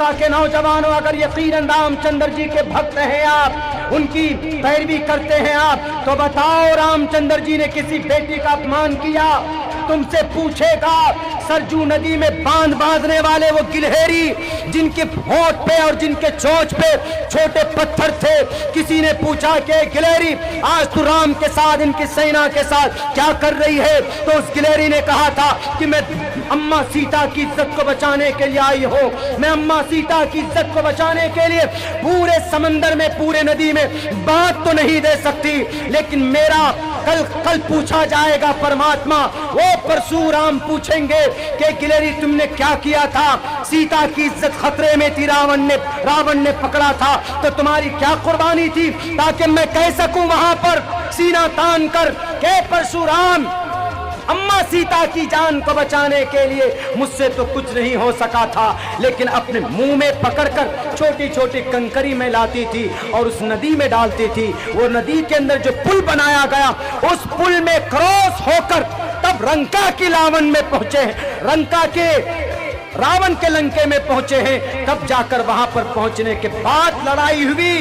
मक्का के नौजवानों, अगर यकीनन रामचंद्र जी के भक्त हैं आप, उनकी पैरवी करते हैं आप, तो बताओ रामचंद्र जी ने किसी बेटी का अपमान किया? तुमसे पूछेगा सरजू नदी में बांध बांधने वाले वो गिलहरी जिनके होंठ पे और जिनके चोंच पे छोटे पत्थर थे, किसी ने पूछा कि गिलहरी आज तू राम के साथ, इनकी सेना के साथ क्या कर रही है? तो उस गिलहरी ने कहा था कि मैं अम्मा सीता की इज्जत को बचाने के लिए आई हूं, मैं अम्मा सीता की इज्जत को बचाने के लिए पूरे समंदर में, पूरे नदी में बात तो नहीं दे सकती, लेकिन मेरा कल पूछा जाएगा परमात्मा, वो परशुराम पूछेंगे कि गिलहरी तुमने क्या किया था? सीता की इज्जत खतरे में थी, रावण ने पकड़ा था, तो तुम्हारी क्या कुर्बानी थी ताकि मैं कह सकूं वहां पर सीना तान कर के परशुराम अम्मा सीता की जान को बचाने के लिए मुझसे तो कुछ नहीं हो सका था, लेकिन अपने मुंह में पकड़कर छोटी छोटी कंकरी में लाती थी और उस नदी में डालती थी। वो नदी के अंदर जो पुल बनाया गया, उस पुल में क्रॉस होकर तब रंका की लावन में पहुंचे, रंका के रावण के लंके में पहुंचे हैं, तब जाकर वहां पर पहुंचने के बाद लड़ाई हुई।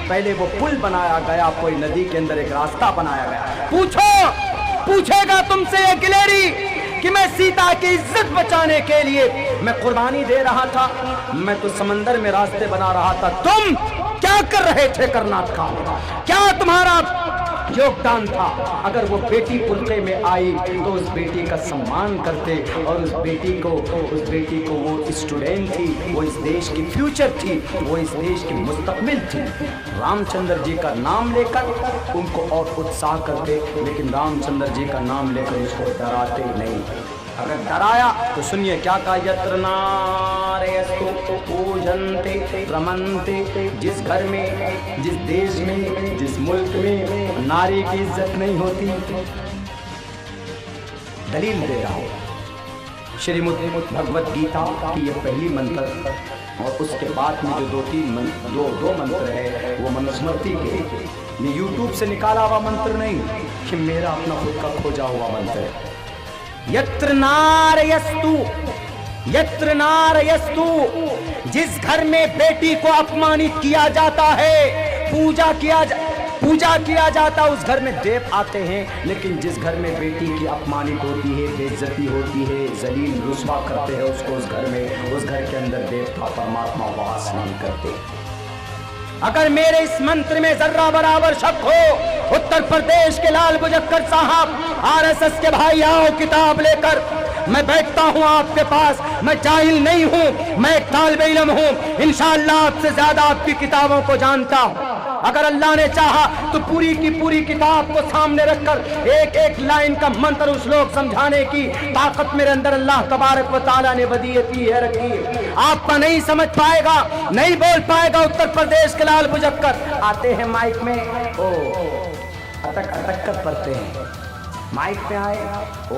पहले वो पुल बनाया गया, कोई नदी के अंदर एक रास्ता बनाया गया। पूछेगा तुमसे ये गिलहरी कि मैं सीता की इज्जत बचाने के लिए मैं कुर्बानी दे रहा था, मैं तो समंदर में रास्ते बना रहा था, तुम क्या कर रहे थे करनाथ का? क्या तुम्हारा योगदान था? अगर वो बेटी पुलके में आई तो उस बेटी का सम्मान करते, और उस बेटी को वो स्टूडेंट थी, वो इस देश की फ्यूचर थी, वो इस देश की मुस्तकबिल थी। रामचंद्र जी का नाम लेकर उनको और उत्साह करते, लेकिन रामचंद्र जी का नाम लेकर उसको डराते नहीं। अगर डराया तो सुनिए क्या कहा, यत्र नारयस्तु पूजन्ते रमन्ते, जिस घर में, जिस देश में, जिस मुल्क में नारी की इज्जत नहीं होती। दलील दे रहा हूं श्रीमद् भगवत गीता की ये पहली मंत्र, और उसके बाद में जो दो मंत्र है वो मनुस्मृति के, ये यूट्यूब से निकाला हुआ मंत्र नहीं कि मेरा अपना खुद का खोजा हुआ मंत्र है। यत्र नारयस्तु, जिस घर में बेटी को अपमानित किया जाता है, पूजा किया जाता, उस घर में देव आते हैं, लेकिन जिस घर में बेटी की अपमानित होती है, बेइज्जती होती है, जलील रुस्वा करते हैं उसको, उस घर के अंदर देवता परमात्मा वास नहीं करते। अगर मेरे इस मंत्र में जर्रा बराबर शक हो, उत्तर प्रदेश के लाल बुजक्कर साहब, आरएसएस के भाई आओ किताब लेकर, मैं बैठता हूँ आपके पास, मैं जाहिल नहीं हूँ, मैं एक तालिबे इल्म हूँ, इंशाअल्लाह आपसे ज्यादा आपकी किताबों को जानता हूँ। अगर अल्लाह ने चाहा तो पूरी की पूरी किताब को सामने रखकर एक एक लाइन का मंत्र उस लोग समझाने की ताकत मेरे अंदर अल्लाह तबारक व तआला ने वदीयती है रखी है। आपका नहीं समझ पाएगा, नहीं बोल पाएगा। उत्तर प्रदेश के लाल बुजक्कर आते हैं माइक में, ओ अटक अटक कर पढ़ते हैं, माइक पे आए, ओ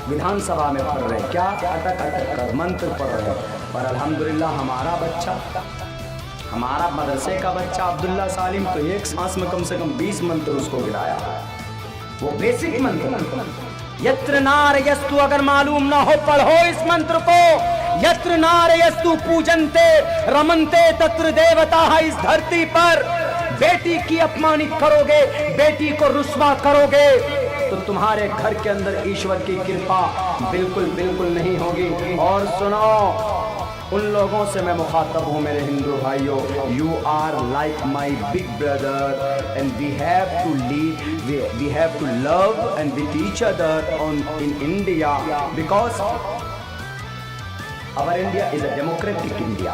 विधानसभा में पढ़ रहे, क्या अटक अटक कर मंत्र पढ़ रहे। पर अल्हम्दुलिल्लाह हमारा बच्चा, हमारा मदरसे का बच्चा अब्दुल्ला सालिम तो एक सांस में कम से कम 20 मंत्र उसको गिराया, वो बेसिक मंत्र। यत्र नारयस्तु, अगर मालूम ना हो पढ़ो इस मंत्र को। यत्र नारयस्तु पूजन्ते रमन्ते तत्र देवता। इस धरती पर बेटी की अपमानित करोगे, बेटी को रुस्वा करोगे, तो तुम्हारे घर के अंदर ईश्वर की कृपा बिल्कुल बिल्कुल नहीं होगी। और सुनो, उन लोगों से मैं मुखातब हूँ मेरे हिंदू भाइयों, you are like my big brother and we have to love and with each other in India, because our India is a democratic India.